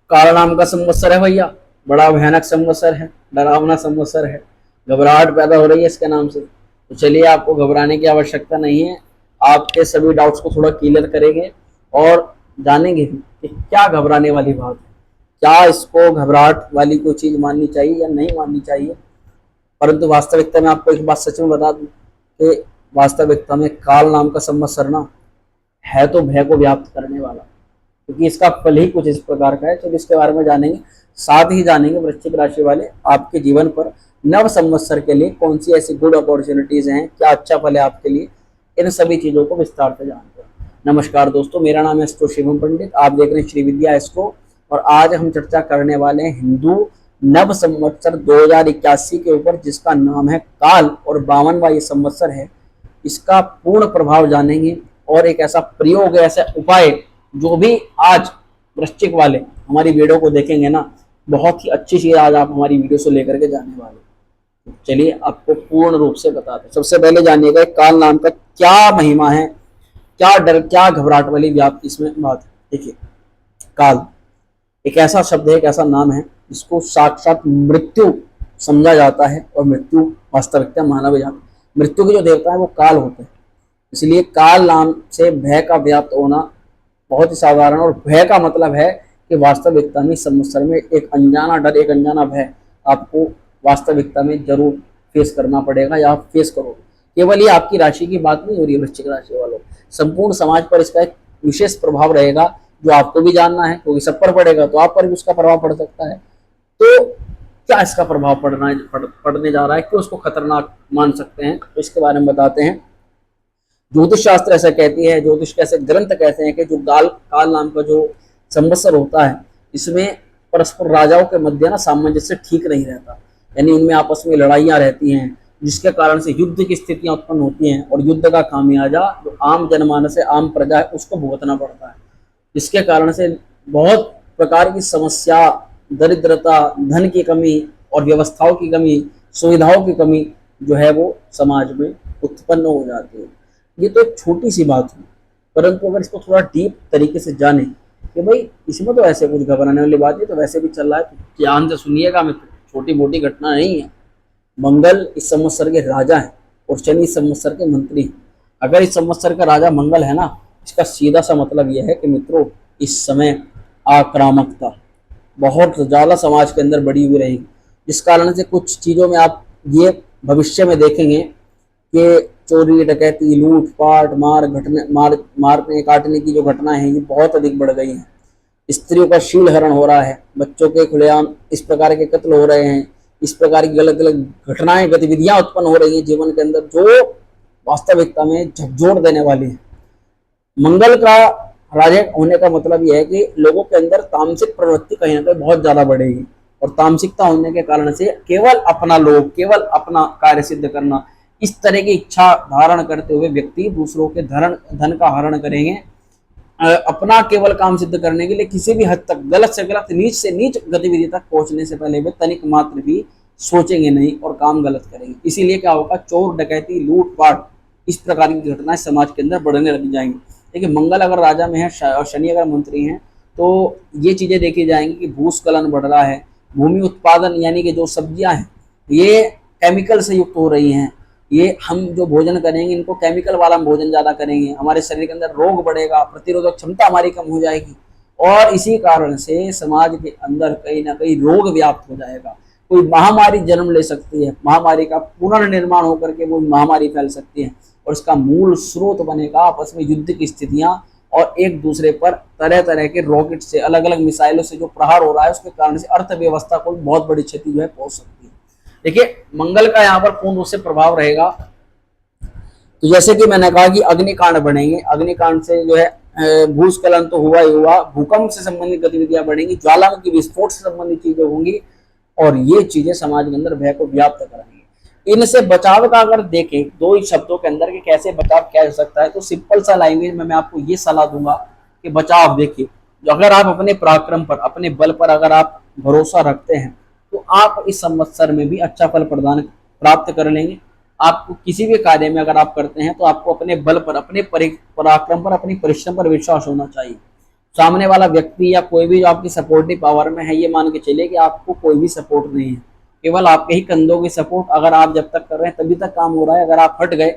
काल नाम का संवत्सर है भैया, बड़ा भयानक संवत्सर है, डरावना संवत्सर है, घबराहट पैदा हो रही है इसके नाम से। तो चलिए, आपको घबराने की आवश्यकता नहीं है। आपके सभी डाउट्स को थोड़ा क्लियर करेंगे और जानेंगे कि क्या घबराने वाली बात है, क्या इसको घबराहट वाली कोई चीज माननी चाहिए या नहीं माननी चाहिए। परंतु वास्तविकता में आपको एक बात सच में बता दूं कि वास्तविकता में काल नाम का संवत्सर ना है तो भय को व्याप्त करने वाला, क्योंकि इसका फल ही कुछ इस प्रकार का है। तो इसके बारे में जानेंगे, साथ ही जानेंगे वृश्चिक राशि वाले आपके जीवन पर नव संवत्सर के लिए कौन सी ऐसी गुड अपॉर्चुनिटीज हैं, क्या अच्छा फल है आपके लिए, इन सभी चीजों को विस्तार से जानते हैं। नमस्कार दोस्तों, मेरा नाम है एस्ट्रो शिवम पंडित, आप देख रहे हैं श्री विद्या एस्ट्रो। और आज हम चर्चा करने वाले हैं हिंदू नव संवत्सर 2081 के ऊपर, जिसका नाम है काल और 52वां ये संवत्सर है। इसका पूर्ण प्रभाव जानेंगे और एक ऐसा प्रयोग, ऐसा उपाय जो भी आज वृश्चिक वाले हमारी वीडियो को देखेंगे ना, बहुत ही अच्छी चीज आज आप हमारी वीडियो से लेकर के जाने वाले। चलिए आपको पूर्ण रूप से बताते हैं। सबसे पहले जानिएगा काल नाम का क्या महिमा है, क्या डर, क्या घबराहट वाली व्याप्ति इसमें बात है। देखिए, काल एक ऐसा शब्द है, एक ऐसा नाम है जिसको साक्षात मृत्यु समझा जाता है, और मृत्यु वास्तविकता माना भी जाता है। मृत्यु के जो देवता है वो काल होते हैं, इसलिए काल नाम से भय का व्याप्त होना बहुत ही साधारण। और भय का मतलब है कि वास्तविकता में संवत्सर में एक अनजाना डर, एक अनजाना भय आपको वास्तविकता में जरूर फेस करना पड़ेगा या आप फेस करोगे। केवल ये आपकी राशि की बात नहीं हो रही है वृश्चिक राशि वालों, संपूर्ण समाज पर इसका एक विशेष प्रभाव रहेगा, जो आपको भी जानना है, क्योंकि सब पर पड़ेगा तो आप पर भी उसका प्रभाव पड़ सकता है। तो क्या इसका प्रभाव पड़ने जा रहा है, क्यों उसको खतरनाक मान सकते हैं, तो इसके बारे में बताते हैं। ज्योतिष शास्त्र ऐसा कहती है, ज्योतिष के ऐसे ग्रंथ कहते हैं कि जो काल नाम का जो संवत्सर होता है, इसमें परस्पर राजाओं के मध्य ना सामंजस्य ठीक नहीं रहता, यानी उनमें आपस में लड़ाइयाँ रहती हैं, जिसके कारण से युद्ध की स्थितियां उत्पन्न होती हैं, और युद्ध का खामियाजा जो आम जनमानस है, आम प्रजा है, उसको भुगतना पड़ता है। जिसके कारण से बहुत प्रकार की समस्या, दरिद्रता, धन की कमी और व्यवस्थाओं की कमी, सुविधाओं की कमी जो है वो समाज में उत्पन्न हो जाती है। ये तो एक छोटी सी बात है, परंतु अगर इसको थोड़ा डीप तरीके से जाने कि भाई इसमें तो ऐसे कुछ घबराने वाली बात नहीं, तो वैसे भी चल रहा है, तो ध्यान से सुनिएगा मित्र, छोटी मोटी घटना नहीं है। मंगल इस संवत्सर के राजा है और शनि इस संवत्सर के मंत्री हैं। अगर इस संवत्सर का राजा मंगल है ना, इसका सीधा सा मतलब यह है कि मित्रों इस समय आक्रामकता बहुत ज़्यादा समाज के अंदर बढ़ी हुई रहेगी, जिस कारण से कुछ चीज़ों में आप ये भविष्य में देखेंगे कि चोरी, डकैती, लूट पाट, मारने काटने की जो घटनाएं हैं ये बहुत अधिक बढ़ गई हैं। स्त्रियों का शील हरण हो रहा है, बच्चों के खुलेआम इस प्रकार के कत्ल हो रहे हैं, इस प्रकार की गलत गलत घटनाएं, गतिविधियां उत्पन्न हो रही हैं जीवन के अंदर, जो वास्तविकता में झकझोर देने वाली है। मंगल का राजा होने का मतलब यह है कि लोगों के अंदर तामसिक प्रवृत्ति कहीं ना कहीं बहुत ज्यादा बढ़ेगी, और तामसिकता होने के कारण से केवल अपना लोभ, केवल अपना कार्य सिद्ध करना, इस तरह की इच्छा धारण करते हुए व्यक्ति दूसरों के धन का हरण करेंगे, अपना केवल काम सिद्ध करने के लिए किसी भी हद तक गलत से गलत, नीच से नीच गतिविधि तक पहुंचने से पहले वे तनिक मात्र भी सोचेंगे नहीं और काम गलत करेंगे। इसीलिए क्या होगा, चोर, डकैती, लूटपाट, इस प्रकार की घटनाएं समाज के अंदर बढ़ने लग जाएंगी। देखिए, मंगल अगर राजा में है और शनि अगर मंत्री हैं, तो ये चीजें देखी जाएंगी कि भूस्खलन बढ़ रहा है, भूमि उत्पादन यानी कि जो सब्जियां हैं ये केमिकल से युक्त हो रही हैं, ये हम जो भोजन करेंगे इनको केमिकल वाला भोजन ज्यादा करेंगे, हमारे शरीर के अंदर रोग बढ़ेगा, प्रतिरोधक क्षमता हमारी कम हो जाएगी, और इसी कारण से समाज के अंदर कहीं ना कहीं रोग व्याप्त हो जाएगा। कोई महामारी जन्म ले सकती है, महामारी का पुनर्निर्माण होकर के वो महामारी फैल सकती है, और इसका मूल स्रोत बनेगा आपस में युद्ध की स्थितियां, और एक दूसरे पर तरह तरह के रॉकेट से, अलग अलग मिसाइलों से जो प्रहार हो रहा है, उसके कारण से अर्थव्यवस्था को बहुत बड़ी क्षति जो है पहुंच सकती है। देखिए, मंगल का यहाँ पर पूर्ण रूप से प्रभाव रहेगा। तो जैसे कि मैंने कहा कि अग्निकांड बढ़ेंगे, अग्निकांड से जो है भूस्खलन तो हुआ ही हुआ, भूकंप से संबंधित गतिविधियां बढ़ेंगी, ज्वालामुखी विस्फोट से संबंधित चीजें होंगी, और ये चीजें समाज के अंदर भय को व्याप्त कराएंगी। इनसे बचाव का अगर देखें दो ही शब्दों के अंदर कि कैसे बचाव किया जा सकता है, तो सिंपल सा लैंग्वेज में मैं आपको ये सलाह दूंगा कि बचाव देखिए, अगर आप अपने पराक्रम पर, अपने बल पर अगर आप भरोसा रखते हैं, तो आप इस संवत्सर में भी अच्छा फल प्राप्त कर लेंगे। आपको किसी भी कार्य में अगर आप करते हैं तो आपको अपने बल पर, अपने पराक्रम पर, अपनी परिश्रम पर विश्वास होना चाहिए। सामने वाला व्यक्ति या कोई भी जो आपकी सपोर्टिव पावर में है, ये मान के चलिए कि आपको कोई भी सपोर्ट नहीं है, केवल आपके ही कंधों की सपोर्ट अगर आप जब तक कर रहे हैं तभी तक काम हो रहा है। अगर आप हट गए,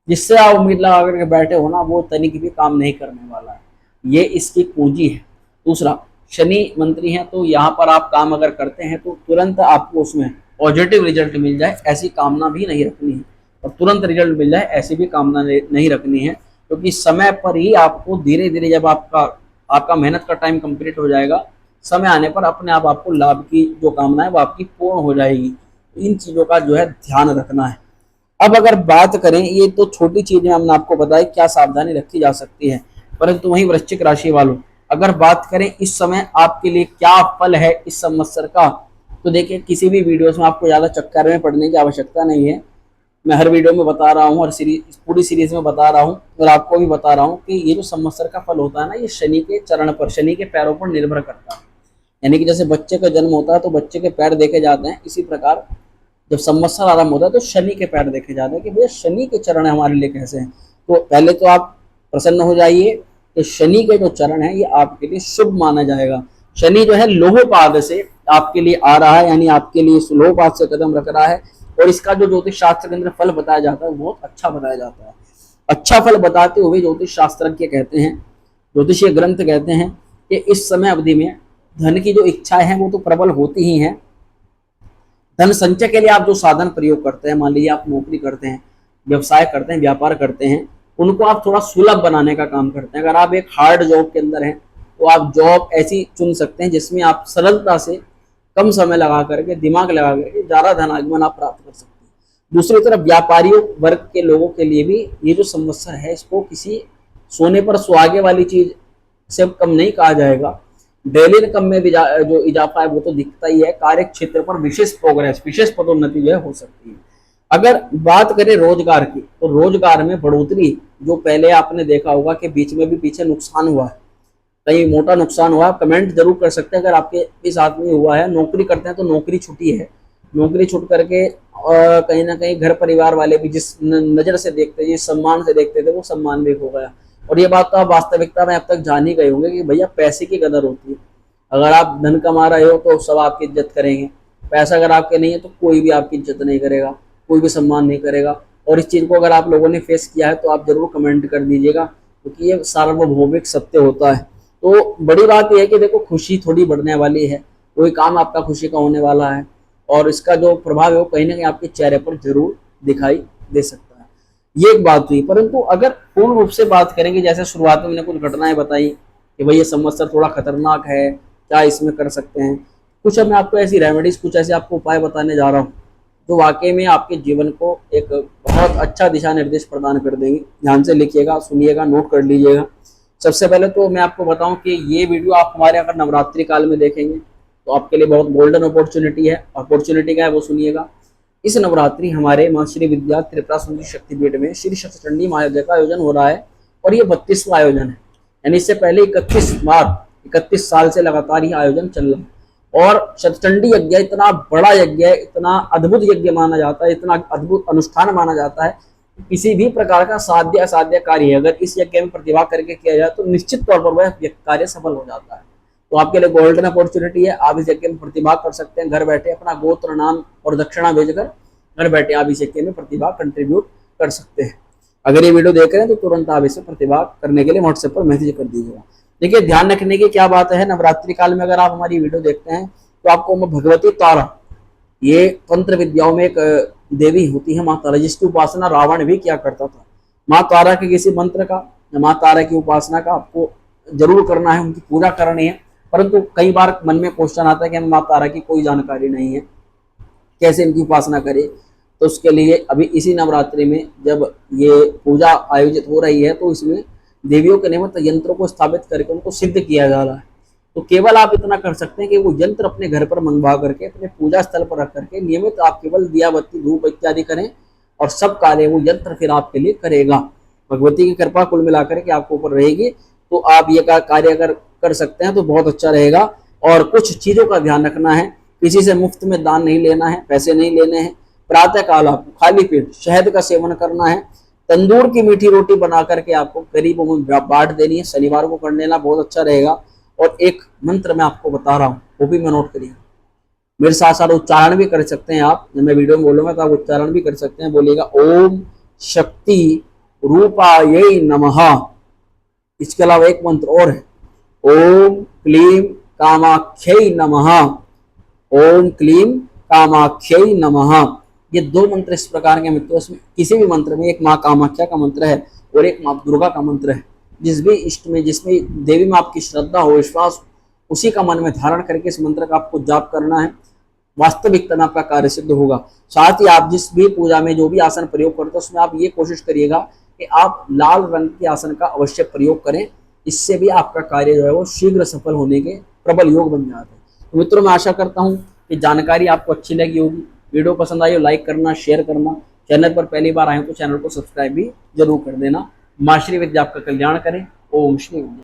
जिससे आप उम्मीद लगा करके बैठे हो ना, वो तनिक भी काम नहीं करने वाला है। ये इसकी पूंजी है। दूसरा, शनि मंत्री है, तो यहाँ पर आप काम अगर करते हैं तो तुरंत आपको उसमें पॉजिटिव रिजल्ट मिल जाए ऐसी कामना भी नहीं रखनी है, और तुरंत रिजल्ट मिल जाए ऐसी भी कामना नहीं रखनी है, क्योंकि समय पर ही आपको धीरे धीरे जब आपका मेहनत का टाइम कंप्लीट हो जाएगा, समय आने पर अपने आप आपको लाभ की जो कामना है वो आपकी पूर्ण हो जाएगी। इन चीज़ों का जो है ध्यान रखना है। अब अगर बात करें, ये तो छोटी चीजें हमने आपको बताई क्या सावधानी रखी जा सकती है, परंतु वहीं वृश्चिक राशि वालों, अगर बात करें इस समय आपके लिए क्या फल है इस संवत्सर का, तो देखिए किसी भी वीडियोस में आपको ज्यादा चक्कर में पड़ने की आवश्यकता नहीं है। मैं हर वीडियो में बता रहा हूँ, हर पूरी सीरीज में बता रहा हूँ, और आपको भी बता रहा हूँ कि ये जो संवत्सर का फल होता है ना, ये शनि के चरण पर, शनि के पैरों पर निर्भर करता है। यानी कि जैसे बच्चे का जन्म होता है तो बच्चे के पैर देखे जाते हैं, इसी प्रकार जब संवत्सर आरंभ होता है तो शनि के पैर देखे जाते हैं कि भैया शनि के चरण हमारे लिए कैसे हैं। तो पहले तो आप प्रसन्न हो जाइए कि शनि के जो चरण है ये आपके लिए शुभ माना जाएगा। शनि जो है लोह पाद से आपके लिए आ रहा है, यानी आपके लिए लोह पाद से कदम रख रहा है, और इसका जो ज्योतिष शास्त्र के अंदर फल बताया जाता है बहुत अच्छा बताया जाता है। अच्छा फल बताते हुए ज्योतिष शास्त्रज्ञ कहते हैं, ज्योतिषीय ग्रंथ कहते हैं कि इस समय अवधि में धन की जो इच्छाएं हैं वो तो प्रबल होती ही हैं। धन संचय के लिए आप जो साधन प्रयोग करते हैं, मान लीजिए आप नौकरी करते हैं, व्यवसाय करते हैं, व्यापार करते हैं, उनको आप थोड़ा सुलभ बनाने का काम करते हैं। अगर आप एक हार्ड जॉब के अंदर हैं तो आप जॉब ऐसी चुन सकते हैं जिसमें आप सरलता से कम समय लगा करके, दिमाग लगा करके ज्यादा धनागमन आप प्राप्त कर सकते हैं। दूसरी तरफ व्यापारियों वर्ग के लोगों के लिए भी ये जो संवत्सर है, इसको किसी सोने पर सुहागे वाली चीज से कम नहीं कहा जाएगा। डेली इनकम में भी जो इजाफा है वो तो दिखता ही है। कार्य क्षेत्र पर विशेष प्रोग्रेस, विशेष पदोन्नति जो है हो सकती है। अगर बात करें रोजगार की, तो रोजगार में बढ़ोतरी, जो पहले आपने देखा होगा कि बीच में भी पीछे नुकसान हुआ है, कहीं मोटा नुकसान हुआ, कमेंट जरूर कर सकते हैं अगर आपके भी साथ में हुआ है। नौकरी करते हैं तो नौकरी छुटी है, नौकरी छूट करके कहीं ना कहीं घर परिवार वाले भी जिस नजर से देखते थे, जिस सम्मान से देखते थे, वो सम्मान भी हो गया। और ये बात तो आप वास्तविकता में अब तक जान ही गए होंगे कि भैया पैसे की कदर होती है। अगर आप धन कमा रहे हो तो सब आपकी इज्जत करेंगे, पैसा अगर आपके नहीं है तो कोई भी आपकी इज्जत नहीं करेगा, कोई भी सम्मान नहीं करेगा। और इस चीज़ को अगर आप लोगों ने फेस किया है तो आप जरूर कमेंट कर दीजिएगा, क्योंकि ये सार्वभौमिक सत्य होता है। तो बड़ी बात यह है कि देखो खुशी थोड़ी बढ़ने वाली है, कोई काम आपका खुशी का होने वाला है, और इसका जो प्रभाव है वो कहीं ना कहीं आपके चेहरे पर जरूर दिखाई दे सकता है। ये एक बात हुई। परंतु अगर पूर्ण रूप से बात करेंगे, जैसे शुरुआत में मैंने कुछ घटनाएं बताई कि भाई ये संवत्सर थोड़ा खतरनाक है, क्या इसमें कर सकते हैं, कुछ अब मैं आपको ऐसी रेमेडीज, कुछ ऐसे आपको उपाय बताने जा रहा हूँ जो वाकई में आपके जीवन को एक बहुत अच्छा दिशा निर्देश प्रदान कर देंगे। ध्यान से लिखिएगा, सुनिएगा, नोट कर लीजिएगा। सबसे पहले तो मैं आपको बताऊं कि ये वीडियो आप हमारे अगर नवरात्रि काल में देखेंगे तो आपके लिए बहुत गोल्डन अपॉर्चुनिटी है। अपॉर्चुनिटी क्या है वो सुनिएगा। इस नवरात्रि हमारे मां श्री विद्या त्रिपुरा सुंदरी शक्तिपीठ में श्री शतचंडी महायज्ञ का आयोजन हो रहा है, और ये 32वां आयोजन है। यानी इससे पहले 31 साल से लगातार ये आयोजन चल रहा है। और शतचंडी यज्ञ इतना बड़ा यज्ञ है, इतना अद्भुत यज्ञ माना जाता है, इतना अद्भुत अनुष्ठान माना जाता है, किसी भी प्रकार का साध्य असाध्य कार्य अगर इस यज्ञ में प्रतिभा करके किया जाए तो निश्चित तौर पर वह कार्य सफल हो जाता है। तो आपके लिए गोल्डन अपॉर्चुनिटी है, आप इस यज्ञ में प्रतिभा कर सकते हैं। घर बैठे अपना गोत्र, नाम और दक्षिणा भेजकर घर बैठे आप इस यज्ञ में प्रतिभा कंट्रीब्यूट कर सकते हैं। अगर ये वीडियो देख रहे हैं तो तुरंत आप इसे प्रतिभा करने के लिए व्हाट्सएप पर मैसेज कर दीजिएगा। देखिए ध्यान रखने की क्या बात है, नवरात्रि काल में अगर आप हमारी वीडियो देखते हैं तो आपको भगवती तारा, ये तंत्र विद्याओं में एक देवी होती है माँ तारा, जिसकी उपासना रावण भी किया करता था। माँ तारा के किसी मंत्र का, माँ तारा की उपासना का आपको जरूर करना है, उनकी पूजा करनी है। परंतु कई बार मन में क्वेश्चन आता है कि हमें माँ तारा की कोई जानकारी नहीं है, कैसे इनकी उपासना करें। तो उसके लिए अभी इसी नवरात्रि में जब ये पूजा आयोजित हो रही है तो इसमें देवियों के निमित्त यंत्रों को स्थापित करके उनको सिद्ध किया जा रहा है। तो केवल आप इतना कर सकते हैं कि वो यंत्र अपने घर पर मंगवा करके अपने पूजा स्थल पर रख करके नियमित आप केवल दिया बत्ती धूप इत्यादि करें, और सब कार्य वो यंत्र फिर आपके लिए करेगा। भगवती की कृपा कुल मिलाकर के आपके ऊपर रहेगी, तो आप ये कार्य अगर कर सकते हैं तो बहुत अच्छा रहेगा। और कुछ चीजों का ध्यान रखना है, किसी से मुफ्त में दान नहीं लेना है, पैसे नहीं लेने हैं। प्रातः काल आपको खाली पेट शहद का सेवन करना है, तंदूर की मीठी रोटी बना करके आपको गरीबों में बांट देनी है। शनिवार को कर लेना, बहुत अच्छा रहेगा। और एक मंत्र मैं आपको बता रहा हूँ, वो भी मैं नोट करिए। मेरे साथ साथ उच्चारण भी कर सकते हैं आप, जब मैं वीडियो में बोलूंगा तो आप उच्चारण भी कर सकते हैं। बोलिएगा ओम शक्ति रूपायै नमः। इसके अलावा एक मंत्र और है, ओम क्लीम कामाख्यै नमः। ओम क्लीम कामाख्यै नमः। ये दो मंत्र इस प्रकार के मित्रों, इसमें किसी भी मंत्र में एक माँ कामाख्या का मंत्र है और एक माँ दुर्गा का मंत्र है। जिस भी इष्ट में, जिसमें देवी में आपकी श्रद्धा हो, विश्वास, उसी का मन में धारण करके इस मंत्र का आपको जाप करना है। वास्तविकता में आपका कार्य सिद्ध होगा। साथ ही आप जिस भी पूजा में जो भी आसन प्रयोग करते हैं उसमें आप ये कोशिश करिएगा कि आप लाल रंग के आसन का अवश्य प्रयोग करें। इससे भी आपका कार्य जो है वो शीघ्र सफल होने के प्रबल योग बन जाते हैं। तो मित्रों, मैं आशा करता हूँ कि जानकारी आपको अच्छी लगी होगी। वीडियो पसंद आई हो लाइक करना, शेयर करना। चैनल पर पहली बार आए हो तो चैनल को सब्सक्राइब भी जरूर कर देना। माँ श्री विद्या आपका कल्याण करें। ओम श्री विद्या।